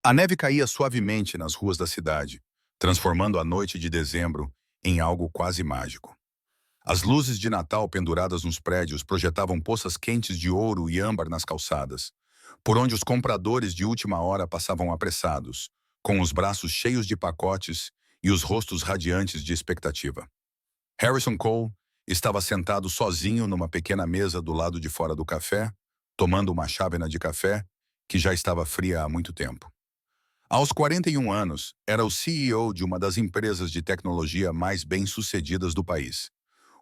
A neve caía suavemente nas ruas da cidade, transformando a noite de dezembro em algo quase mágico. As luzes de Natal penduradas nos prédios projetavam poças quentes de ouro e âmbar nas calçadas, por onde os compradores de última hora passavam apressados, com os braços cheios de pacotes e os rostos radiantes de expectativa. Harrison Cole estava sentado sozinho numa pequena mesa do lado de fora do café, tomando uma chávena de café que já estava fria há muito tempo. Aos 41 anos, era o CEO de uma das empresas de tecnologia mais bem-sucedidas do país.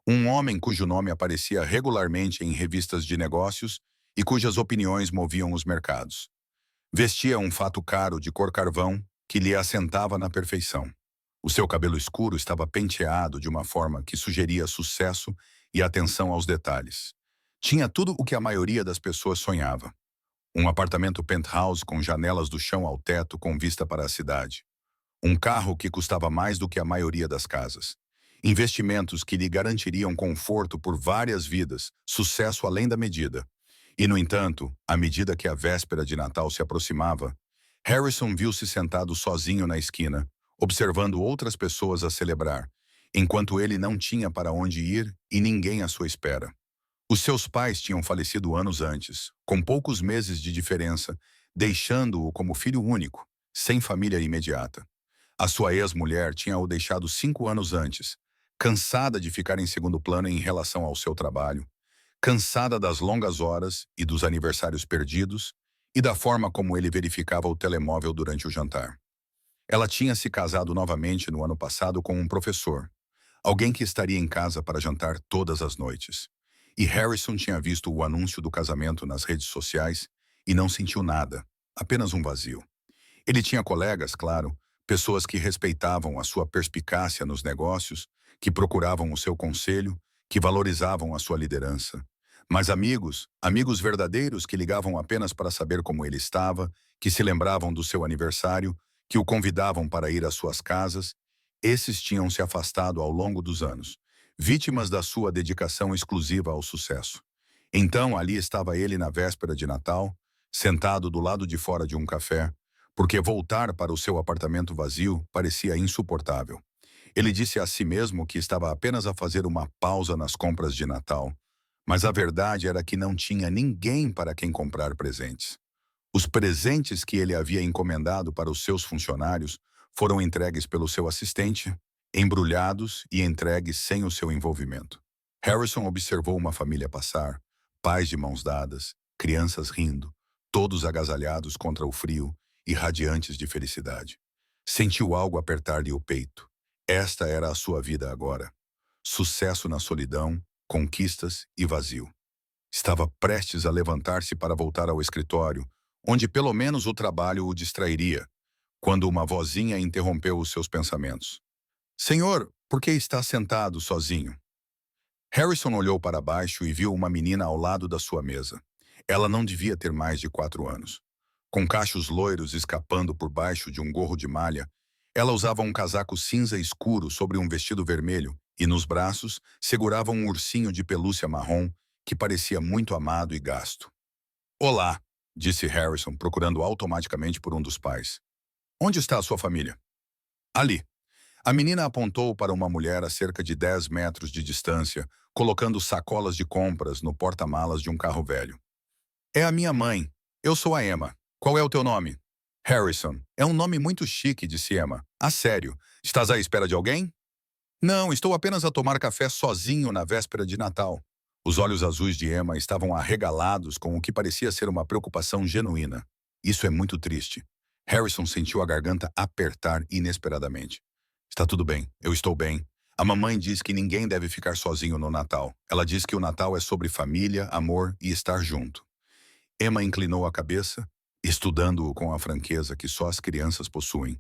Um homem cujo nome aparecia regularmente em revistas de negócios e cujas opiniões moviam os mercados. Vestia um fato caro de cor carvão que lhe assentava na perfeição. O seu cabelo escuro estava penteado de uma forma que sugeria sucesso e atenção aos detalhes. Tinha tudo o que a maioria das pessoas sonhava. Um apartamento penthouse com janelas do chão ao teto com vista para a cidade. Um carro que custava mais do que a maioria das casas. Investimentos que lhe garantiriam conforto por várias vidas, sucesso além da medida. E, no entanto, à medida que a véspera de Natal se aproximava, Harrison viu-se sentado sozinho na esquina, observando outras pessoas a celebrar, enquanto ele não tinha para onde ir e ninguém à sua espera. Os seus pais tinham falecido anos antes, com poucos meses de diferença, deixando-o como filho único, sem família imediata. A sua ex-mulher tinha-o deixado 5 anos antes, cansada de ficar em segundo plano em relação ao seu trabalho, cansada das longas horas e dos aniversários perdidos e da forma como ele verificava o telemóvel durante o jantar. Ela tinha se casado novamente no ano passado com um professor, alguém que estaria em casa para jantar todas as noites. E Harrison tinha visto o anúncio do casamento nas redes sociais e não sentiu nada, apenas um vazio. Ele tinha colegas, claro, pessoas que respeitavam a sua perspicácia nos negócios, que procuravam o seu conselho, que valorizavam a sua liderança. Mas amigos verdadeiros que ligavam apenas para saber como ele estava, que se lembravam do seu aniversário, que o convidavam para ir às suas casas, esses tinham se afastado ao longo dos anos, vítimas da sua dedicação exclusiva ao sucesso. Então ali estava ele na véspera de Natal, sentado do lado de fora de um café, porque voltar para o seu apartamento vazio parecia insuportável. Ele disse a si mesmo que estava apenas a fazer uma pausa nas compras de Natal, mas a verdade era que não tinha ninguém para quem comprar presentes. Os presentes que ele havia encomendado para os seus funcionários foram entregues pelo seu assistente, embrulhados e entregues sem o seu envolvimento. Harrison observou uma família passar, pais de mãos dadas, crianças rindo, todos agasalhados contra o frio e radiantes de felicidade. Sentiu algo apertar-lhe o peito. Esta era a sua vida agora. Sucesso na solidão, conquistas e vazio. Estava prestes a levantar-se para voltar ao escritório, onde pelo menos o trabalho o distrairia, quando uma vozinha interrompeu os seus pensamentos. Senhor, por que está sentado sozinho? Harrison olhou para baixo e viu uma menina ao lado da sua mesa. Ela não devia ter mais de 4 anos. Com cachos loiros escapando por baixo de um gorro de malha, ela usava um casaco cinza escuro sobre um vestido vermelho e, nos braços, segurava um ursinho de pelúcia marrom que parecia muito amado e gasto. Olá, disse Harrison, procurando automaticamente por um dos pais. Onde está a sua família? Ali. A menina apontou para uma mulher a cerca de 10 metros de distância, colocando sacolas de compras no porta-malas de um carro velho. É a minha mãe. Eu sou a Emma. Qual é o teu nome? Harrison. É um nome muito chique, disse Emma. Ah, sério? Estás à espera de alguém? Não, estou apenas a tomar café sozinho na véspera de Natal. Os olhos azuis de Emma estavam arregalados com o que parecia ser uma preocupação genuína. Isso é muito triste. Harrison sentiu a garganta apertar inesperadamente. Está tudo bem, eu estou bem. A mamãe diz que ninguém deve ficar sozinho no Natal. Ela diz que o Natal é sobre família, amor e estar junto. Emma inclinou a cabeça, estudando-o com a franqueza que só as crianças possuem.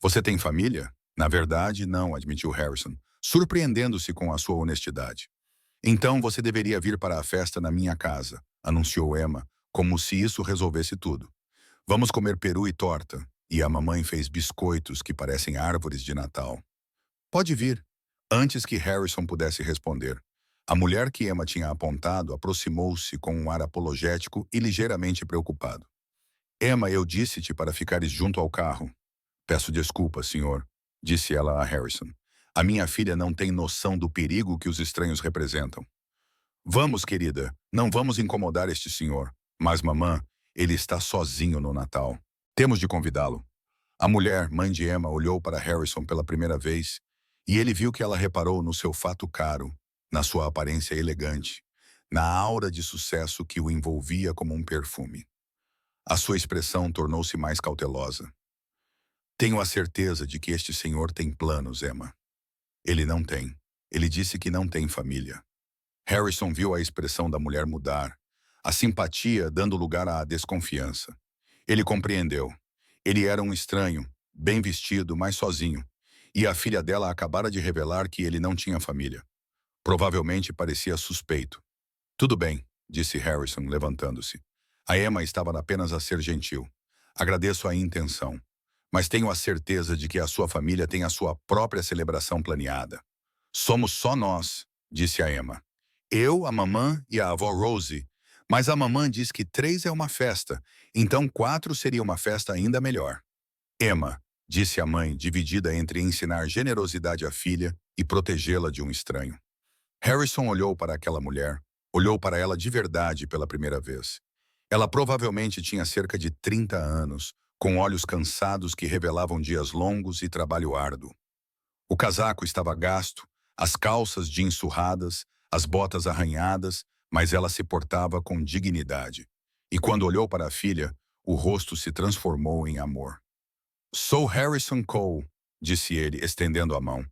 Você tem família? Na verdade, não, admitiu Harrison, surpreendendo-se com a sua honestidade. Então você deveria vir para a festa na minha casa, anunciou Emma, como se isso resolvesse tudo. Vamos comer peru e torta. E a mamãe fez biscoitos que parecem árvores de Natal. Pode vir. Antes que Harrison pudesse responder, a mulher que Emma tinha apontado aproximou-se com um ar apologético e ligeiramente preocupado. Emma, eu disse-te para ficares junto ao carro. Peço desculpa, senhor, disse ela a Harrison. A minha filha não tem noção do perigo que os estranhos representam. Vamos, querida, não vamos incomodar este senhor. Mas, mamã, ele está sozinho no Natal. Temos de convidá-lo. A mulher, mãe de Emma, olhou para Harrison pela primeira vez e ele viu que ela reparou no seu fato caro, na sua aparência elegante, na aura de sucesso que o envolvia como um perfume. A sua expressão tornou-se mais cautelosa. Tenho a certeza de que este senhor tem planos, Emma. Ele não tem. Ele disse que não tem família. Harrison viu a expressão da mulher mudar, a simpatia dando lugar à desconfiança. Ele compreendeu. Ele era um estranho, bem vestido, mas sozinho, e a filha dela acabara de revelar que ele não tinha família. Provavelmente parecia suspeito. Tudo bem, disse Harrison, levantando-se. A Emma estava apenas a ser gentil. Agradeço a intenção, mas tenho a certeza de que a sua família tem a sua própria celebração planeada. Somos só nós, disse a Emma. Eu, a mamã e a avó Rosie. Mas a mamã diz que 3 é uma festa, então 4 seria uma festa ainda melhor. Emma, disse a mãe, dividida entre ensinar generosidade à filha e protegê-la de um estranho. Harrison olhou para aquela mulher, olhou para ela de verdade pela primeira vez. Ela provavelmente tinha cerca de 30 anos, com olhos cansados que revelavam dias longos e trabalho árduo. O casaco estava gasto, as calças jeans surradas, as botas arranhadas, mas ela se portava com dignidade. E quando olhou para a filha, o rosto se transformou em amor. Sou Harrison Cole, disse ele, estendendo a mão.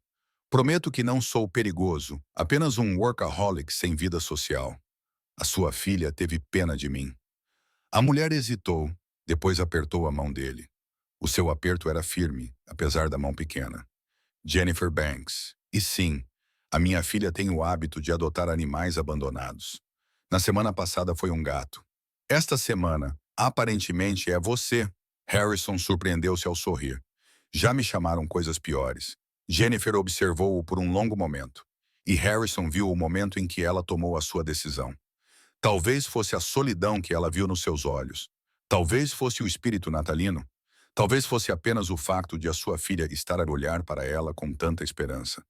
Prometo que não sou perigoso, apenas um workaholic sem vida social. A sua filha teve pena de mim. A mulher hesitou, depois apertou a mão dele. O seu aperto era firme, apesar da mão pequena. Jennifer Banks. E sim, a minha filha tem o hábito de adotar animais abandonados. Na semana passada foi um gato. Esta semana, aparentemente, é você. Harrison surpreendeu-se ao sorrir. Já me chamaram coisas piores. Jennifer observou-o por um longo momento. E Harrison viu o momento em que ela tomou a sua decisão. Talvez fosse a solidão que ela viu nos seus olhos. Talvez fosse o espírito natalino. Talvez fosse apenas o facto de a sua filha estar a olhar para ela com tanta esperança.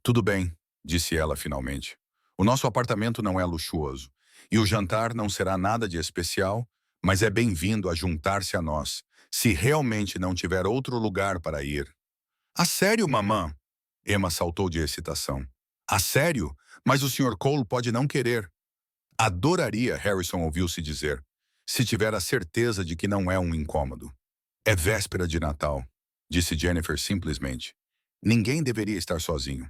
Tudo bem, disse ela finalmente. O nosso apartamento não é luxuoso. E o jantar não será nada de especial, mas é bem-vindo a juntar-se a nós, se realmente não tiver outro lugar para ir. A sério, mamã? Emma saltou de excitação. A sério? Mas o Sr. Cole pode não querer. Adoraria, Harrison ouviu-se dizer, se tiver a certeza de que não é um incômodo. É véspera de Natal, disse Jennifer simplesmente. Ninguém deveria estar sozinho.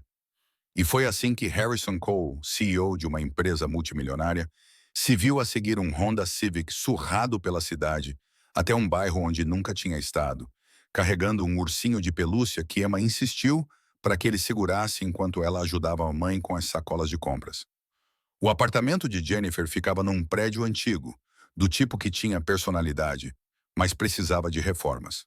E foi assim que Harrison Cole, CEO de uma empresa multimilionária, se viu a seguir um Honda Civic surrado pela cidade até um bairro onde nunca tinha estado, carregando um ursinho de pelúcia que Emma insistiu para que ele segurasse enquanto ela ajudava a mãe com as sacolas de compras. O apartamento de Jennifer ficava num prédio antigo, do tipo que tinha personalidade, mas precisava de reformas.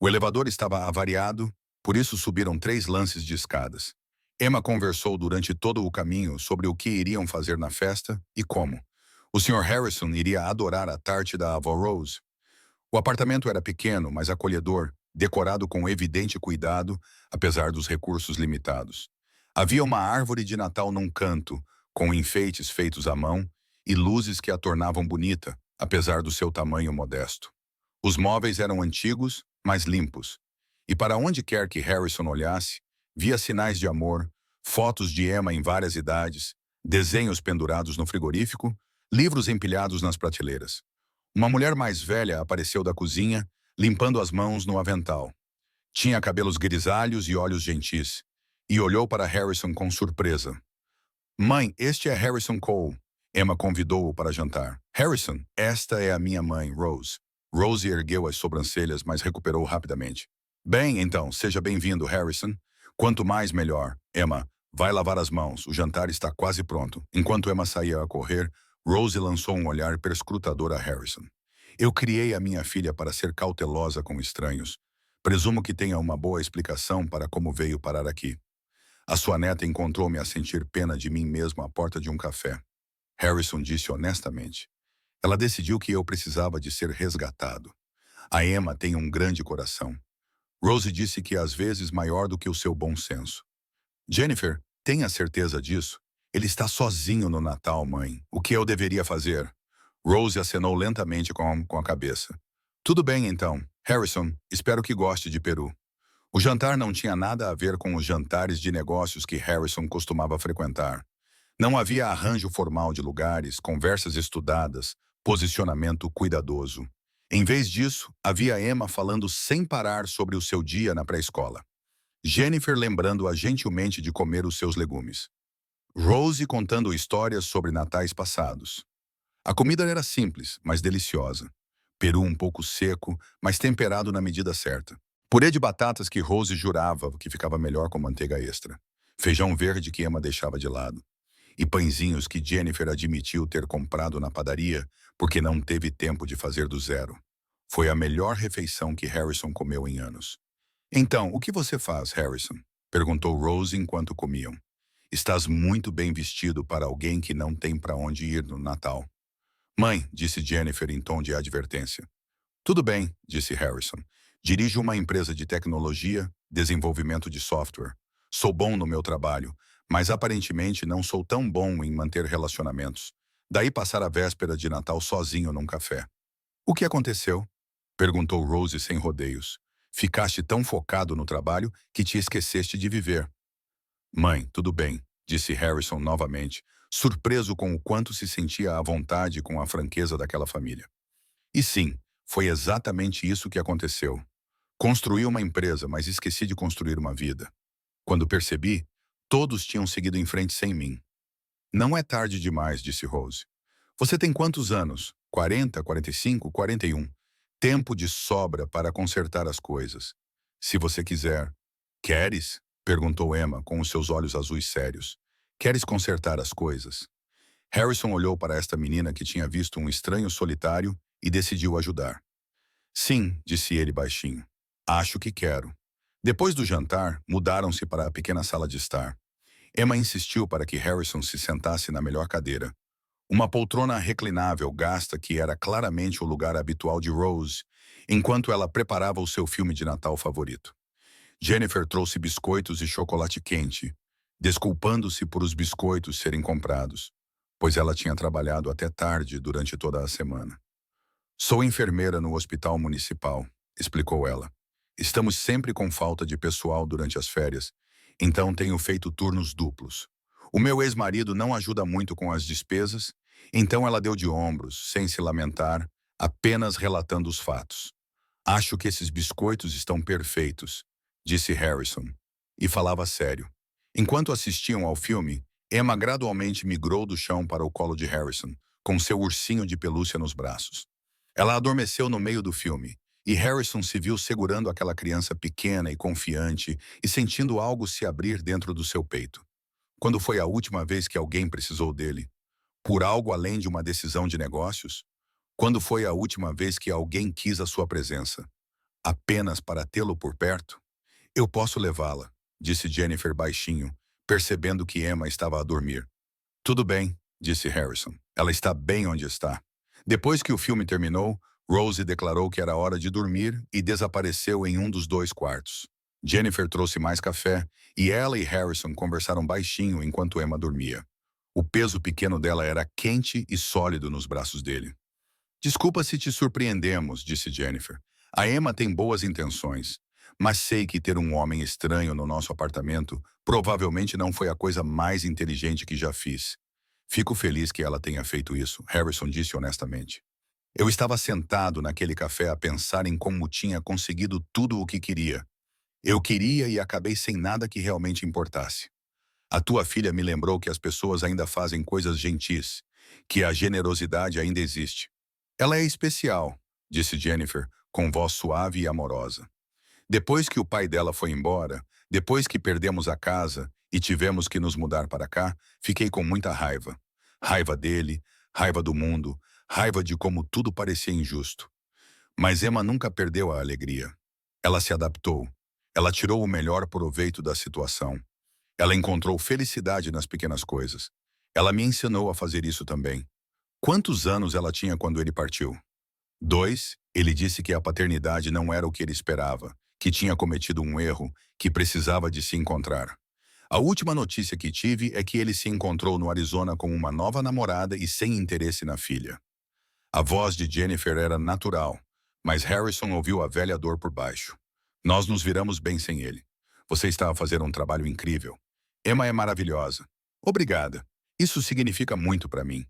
O elevador estava avariado, por isso subiram 3 lances de escadas. Emma conversou durante todo o caminho sobre o que iriam fazer na festa e como. O Sr. Harrison iria adorar a tarte da avó Rose. O apartamento era pequeno, mas acolhedor, decorado com evidente cuidado, apesar dos recursos limitados. Havia uma árvore de Natal num canto, com enfeites feitos à mão e luzes que a tornavam bonita, apesar do seu tamanho modesto. Os móveis eram antigos, mas limpos. E para onde quer que Harrison olhasse, via sinais de amor, fotos de Emma em várias idades, desenhos pendurados no frigorífico, livros empilhados nas prateleiras. Uma mulher mais velha apareceu da cozinha, limpando as mãos no avental. Tinha cabelos grisalhos e olhos gentis, e olhou para Harrison com surpresa. Mãe, este é Harrison Cole. Emma convidou-o para jantar. Harrison, esta é a minha mãe, Rose. Rose ergueu as sobrancelhas, mas recuperou rapidamente. Bem, então, seja bem-vindo, Harrison. Quanto mais, melhor. Emma, vai lavar as mãos, o jantar está quase pronto. Enquanto Emma saía a correr, Rose lançou um olhar perscrutador a Harrison. Eu criei a minha filha para ser cautelosa com estranhos. Presumo que tenha uma boa explicação para como veio parar aqui. A sua neta encontrou-me a sentir pena de mim mesmo à porta de um café. Harrison disse honestamente. Ela decidiu que eu precisava de ser resgatado. A Emma tem um grande coração. Rose disse que às vezes maior do que o seu bom senso. Jennifer, tenha certeza disso. Ele está sozinho no Natal, mãe. O que eu deveria fazer? Rose acenou lentamente com a cabeça. Tudo bem, então. Harrison, espero que goste de Peru. O jantar não tinha nada a ver com os jantares de negócios que Harrison costumava frequentar. Não havia arranjo formal de lugares, conversas estudadas, posicionamento cuidadoso. Em vez disso, havia Emma falando sem parar sobre o seu dia na pré-escola. Jennifer lembrando-a gentilmente de comer os seus legumes. Rose contando histórias sobre natais passados. A comida era simples, mas deliciosa. Peru um pouco seco, mas temperado na medida certa. Purê de batatas que Rose jurava que ficava melhor com manteiga extra. Feijão verde que Emma deixava de lado. E pãezinhos que Jennifer admitiu ter comprado na padaria porque não teve tempo de fazer do zero. Foi a melhor refeição que Harrison comeu em anos. Então, o que você faz, Harrison? Perguntou Rose enquanto comiam. Estás muito bem vestido para alguém que não tem para onde ir no Natal. Mãe, disse Jennifer em tom de advertência. Tudo bem, disse Harrison. Dirijo uma empresa de tecnologia, desenvolvimento de software. Sou bom no meu trabalho, mas aparentemente não sou tão bom em manter relacionamentos. Daí passar a véspera de Natal sozinho num café. O que aconteceu? Perguntou Rose sem rodeios. Ficaste tão focado no trabalho que te esqueceste de viver. Mãe, tudo bem, disse Harrison novamente, surpreso com o quanto se sentia à vontade com a franqueza daquela família. E sim, foi exatamente isso que aconteceu. Construí uma empresa, mas esqueci de construir uma vida. Quando percebi, todos tinham seguido em frente sem mim. Não é tarde demais, disse Rose. Você tem quantos anos? 40, 45, 41. Tempo de sobra para consertar as coisas. Se você quiser. Queres? Perguntou Emma com os seus olhos azuis sérios. Queres consertar as coisas? Harrison olhou para esta menina que tinha visto um estranho solitário e decidiu ajudar. Sim, disse ele baixinho. Acho que quero. Depois do jantar, mudaram-se para a pequena sala de estar. Emma insistiu para que Harrison se sentasse na melhor cadeira. Uma poltrona reclinável gasta que era claramente o lugar habitual de Rose, enquanto ela preparava o seu filme de Natal favorito. Jennifer trouxe biscoitos e chocolate quente, desculpando-se por os biscoitos serem comprados, pois ela tinha trabalhado até tarde durante toda a semana. Sou enfermeira no hospital municipal, explicou ela. Estamos sempre com falta de pessoal durante as férias, então tenho feito turnos duplos. O meu ex-marido não ajuda muito com as despesas, então ela deu de ombros, sem se lamentar, apenas relatando os fatos. Acho que esses biscoitos estão perfeitos, disse Harrison, e falava sério. Enquanto assistiam ao filme, Emma gradualmente migrou do chão para o colo de Harrison, com seu ursinho de pelúcia nos braços. Ela adormeceu no meio do filme, e Harrison se viu segurando aquela criança pequena e confiante e sentindo algo se abrir dentro do seu peito. Quando foi a última vez que alguém precisou dele? Por algo além de uma decisão de negócios? Quando foi a última vez que alguém quis a sua presença? Apenas para tê-lo por perto? Eu posso levá-la, disse Jennifer baixinho, percebendo que Emma estava a dormir. Tudo bem, disse Harrison. Ela está bem onde está. Depois que o filme terminou, Rose declarou que era hora de dormir e desapareceu em um dos dois quartos. Jennifer trouxe mais café e ela e Harrison conversaram baixinho enquanto Emma dormia. O peso pequeno dela era quente e sólido nos braços dele. Desculpa se te surpreendemos, disse Jennifer. A Emma tem boas intenções, mas sei que ter um homem estranho no nosso apartamento provavelmente não foi a coisa mais inteligente que já fiz. Fico feliz que ela tenha feito isso, Harrison disse honestamente. Eu estava sentado naquele café a pensar em como tinha conseguido tudo o que queria. Eu queria e acabei sem nada que realmente importasse. A tua filha me lembrou que as pessoas ainda fazem coisas gentis, que a generosidade ainda existe. Ela é especial, disse Jennifer, com voz suave e amorosa. Depois que o pai dela foi embora, depois que perdemos a casa e tivemos que nos mudar para cá, fiquei com muita raiva. Raiva dele, raiva do mundo, raiva de como tudo parecia injusto. Mas Emma nunca perdeu a alegria. Ela se adaptou. Ela tirou o melhor proveito da situação. Ela encontrou felicidade nas pequenas coisas. Ela me ensinou a fazer isso também. Quantos anos ela tinha quando ele partiu? 2. Ele disse que a paternidade não era o que ele esperava, que tinha cometido um erro, que precisava de se encontrar. A última notícia que tive é que ele se encontrou no Arizona com uma nova namorada e sem interesse na filha. A voz de Jennifer era natural, mas Harrison ouviu a velha dor por baixo. Nós nos viramos bem sem ele. Você está a fazer um trabalho incrível. Emma é maravilhosa. Obrigada. Isso significa muito para mim.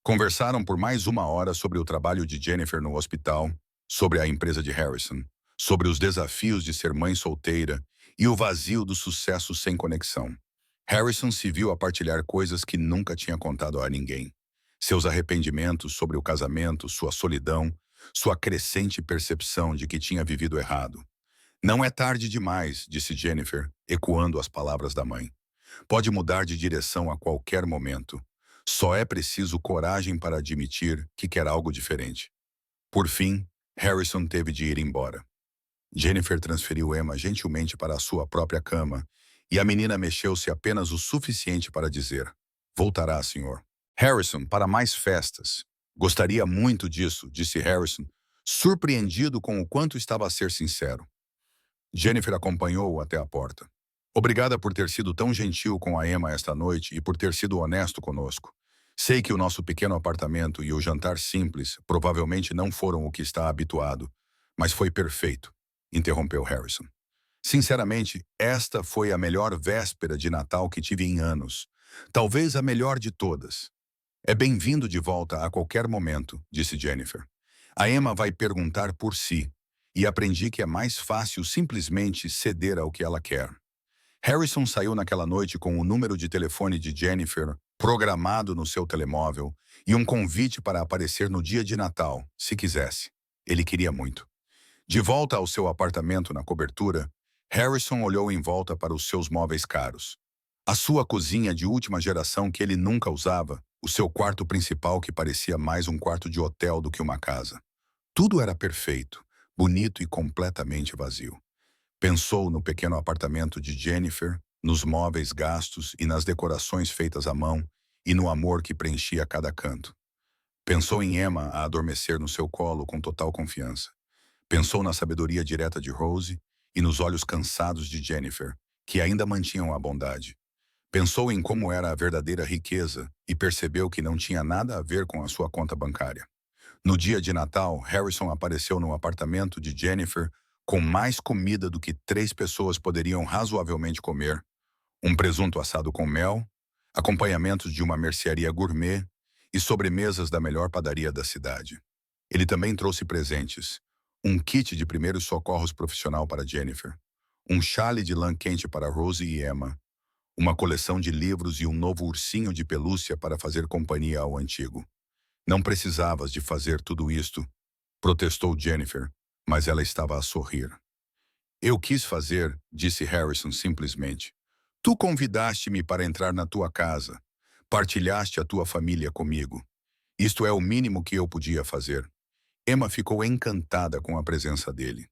Conversaram por mais uma hora sobre o trabalho de Jennifer no hospital, sobre a empresa de Harrison, sobre os desafios de ser mãe solteira e o vazio do sucesso sem conexão. Harrison se viu a partilhar coisas que nunca tinha contado a ninguém. Seus arrependimentos sobre o casamento, sua solidão, sua crescente percepção de que tinha vivido errado. Não é tarde demais, disse Jennifer, ecoando as palavras da mãe. Pode mudar de direção a qualquer momento. Só é preciso coragem para admitir que quer algo diferente. Por fim, Harrison teve de ir embora. Jennifer transferiu Emma gentilmente para a sua própria cama e a menina mexeu-se apenas o suficiente para dizer: "Voltará, senhor." Harrison, para mais festas. Gostaria muito disso, disse Harrison, surpreendido com o quanto estava a ser sincero. Jennifer acompanhou-o até a porta. Obrigada por ter sido tão gentil com a Emma esta noite e por ter sido honesto conosco. Sei que o nosso pequeno apartamento e o jantar simples provavelmente não foram o que está habituado, mas foi perfeito, interrompeu Harrison. Sinceramente, esta foi a melhor véspera de Natal que tive em anos. Talvez a melhor de todas. É bem-vindo de volta a qualquer momento, disse Jennifer. A Emma vai perguntar por si, e aprendi que é mais fácil simplesmente ceder ao que ela quer. Harrison saiu naquela noite com o número de telefone de Jennifer programado no seu telemóvel e um convite para aparecer no dia de Natal, se quisesse. Ele queria muito. De volta ao seu apartamento na cobertura, Harrison olhou em volta para os seus móveis caros. A sua cozinha de última geração que ele nunca usava, o seu quarto principal que parecia mais um quarto de hotel do que uma casa. Tudo era perfeito, bonito e completamente vazio. Pensou no pequeno apartamento de Jennifer, nos móveis gastos e nas decorações feitas à mão e no amor que preenchia cada canto. Pensou em Emma a adormecer no seu colo com total confiança. Pensou na sabedoria direta de Rose e nos olhos cansados de Jennifer, que ainda mantinham a bondade. Pensou em como era a verdadeira riqueza e percebeu que não tinha nada a ver com a sua conta bancária. No dia de Natal, Harrison apareceu no apartamento de Jennifer com mais comida do que 3 pessoas poderiam razoavelmente comer, um presunto assado com mel, acompanhamentos de uma mercearia gourmet e sobremesas da melhor padaria da cidade. Ele também trouxe presentes, um kit de primeiros socorros profissional para Jennifer, um chale de lã quente para Rose e Emma, uma coleção de livros e um novo ursinho de pelúcia para fazer companhia ao antigo. Não precisavas de fazer tudo isto, protestou Jennifer, mas ela estava a sorrir. Eu quis fazer, disse Harrison simplesmente. Tu convidaste-me para entrar na tua casa. Partilhaste a tua família comigo. Isto é o mínimo que eu podia fazer. Emma ficou encantada com a presença dele.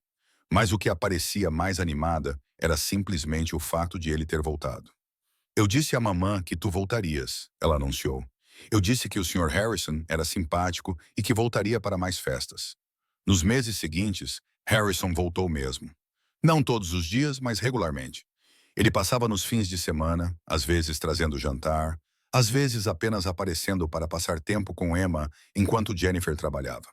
Mas o que a parecia mais animada era simplesmente o fato de ele ter voltado. Eu disse à mamã que tu voltarias, ela anunciou. Eu disse que o Sr. Harrison era simpático e que voltaria para mais festas. Nos meses seguintes, Harrison voltou mesmo. Não todos os dias, mas regularmente. Ele passava nos fins de semana, às vezes trazendo jantar, às vezes apenas aparecendo para passar tempo com Emma enquanto Jennifer trabalhava.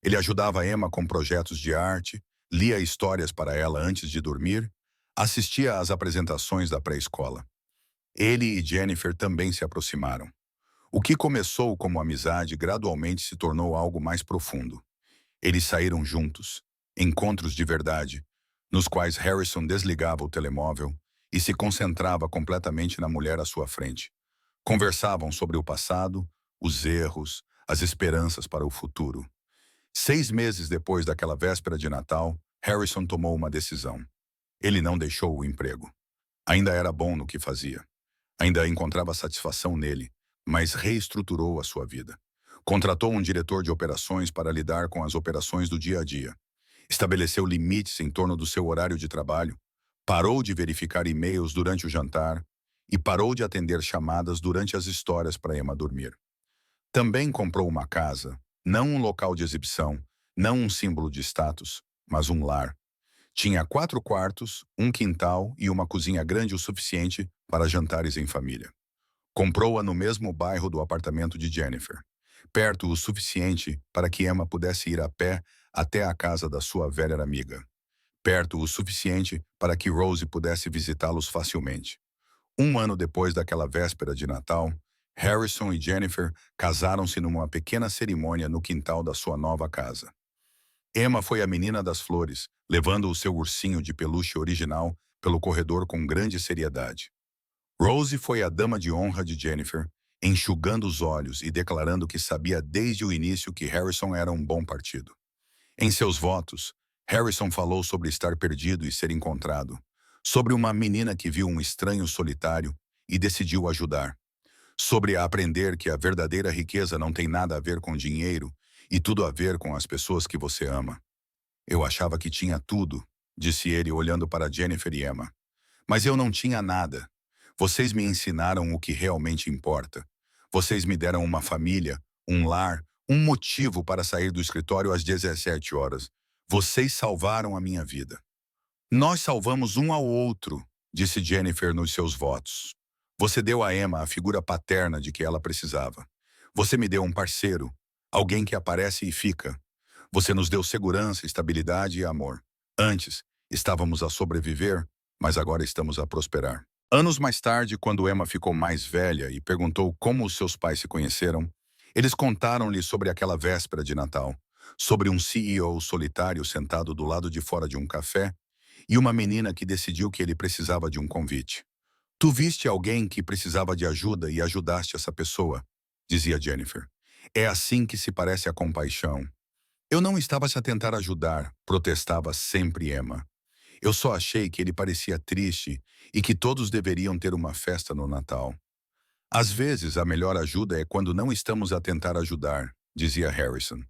Ele ajudava Emma com projetos de arte, lia histórias para ela antes de dormir, assistia às apresentações da pré-escola. Ele e Jennifer também se aproximaram. O que começou como amizade gradualmente se tornou algo mais profundo. Eles saíram juntos, encontros de verdade, nos quais Harrison desligava o telemóvel e se concentrava completamente na mulher à sua frente. Conversavam sobre o passado, os erros, as esperanças para o futuro. 6 meses depois daquela véspera de Natal, Harrison tomou uma decisão. Ele não deixou o emprego. Ainda era bom no que fazia. Ainda encontrava satisfação nele, mas reestruturou a sua vida. Contratou um diretor de operações para lidar com as operações do dia a dia. Estabeleceu limites em torno do seu horário de trabalho, parou de verificar e-mails durante o jantar e parou de atender chamadas durante as histórias para Emma dormir. Também comprou uma casa, não um local de exibição, não um símbolo de status, mas um lar. Tinha 4 quartos, um quintal e uma cozinha grande o suficiente para jantares em família. Comprou-a no mesmo bairro do apartamento de Jennifer, perto o suficiente para que Emma pudesse ir a pé até a casa da sua velha amiga, perto o suficiente para que Rose pudesse visitá-los facilmente. Um ano depois daquela véspera de Natal, Harrison e Jennifer casaram-se numa pequena cerimônia no quintal da sua nova casa. Emma foi a menina das flores, levando o seu ursinho de peluche original pelo corredor com grande seriedade. Rose foi a dama de honra de Jennifer, enxugando os olhos e declarando que sabia desde o início que Harrison era um bom partido. Em seus votos, Harrison falou sobre estar perdido e ser encontrado, sobre uma menina que viu um estranho solitário e decidiu ajudar, sobre aprender que a verdadeira riqueza não tem nada a ver com dinheiro e tudo a ver com as pessoas que você ama. Eu achava que tinha tudo, disse ele olhando para Jennifer e Emma. Mas eu não tinha nada. Vocês me ensinaram o que realmente importa. Vocês me deram uma família, um lar, um motivo para sair do escritório às 17 horas. Vocês salvaram a minha vida. Nós salvamos um ao outro, disse Jennifer nos seus votos. Você deu a Emma a figura paterna de que ela precisava. Você me deu um parceiro, alguém que aparece e fica. Você nos deu segurança, estabilidade e amor. Antes, estávamos a sobreviver, mas agora estamos a prosperar. Anos mais tarde, quando Emma ficou mais velha e perguntou como os seus pais se conheceram, eles contaram-lhe sobre aquela véspera de Natal, sobre um CEO solitário sentado do lado de fora de um café e uma menina que decidiu que ele precisava de um convite. Tu viste alguém que precisava de ajuda e ajudaste essa pessoa, dizia Jennifer. É assim que se parece a compaixão. Eu não estava a tentar ajudar, protestava sempre Emma. Eu só achei que ele parecia triste e que todos deveriam ter uma festa no Natal. Às vezes, a melhor ajuda é quando não estamos a tentar ajudar, dizia Harrison.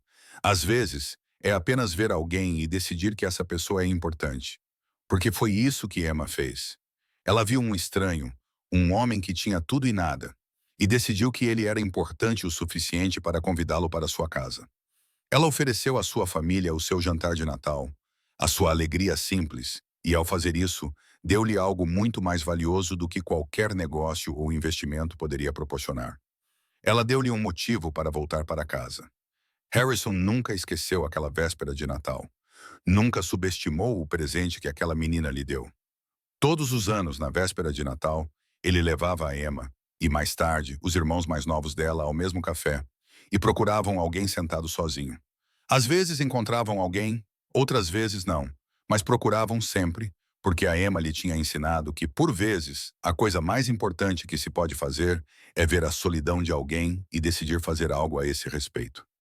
Às vezes, é apenas ver alguém e decidir que essa pessoa é importante. Porque foi isso que Emma fez. Ela viu um estranho, um homem que tinha tudo e nada, e decidiu que ele era importante o suficiente para convidá-lo para sua casa. Ela ofereceu à sua família o seu jantar de Natal, a sua alegria simples, e ao fazer isso, deu-lhe algo muito mais valioso do que qualquer negócio ou investimento poderia proporcionar. Ela deu-lhe um motivo para voltar para casa. Harrison nunca esqueceu aquela véspera de Natal. Nunca subestimou o presente que aquela menina lhe deu. Todos os anos, na véspera de Natal, ele levava a Emma, e mais tarde, os irmãos mais novos dela ao mesmo café, e procuravam alguém sentado sozinho. Às vezes encontravam alguém, outras vezes não, mas procuravam sempre, porque a Emma lhe tinha ensinado que, por vezes, a coisa mais importante que se pode fazer é ver a solidão de alguém e decidir fazer algo a esse respeito.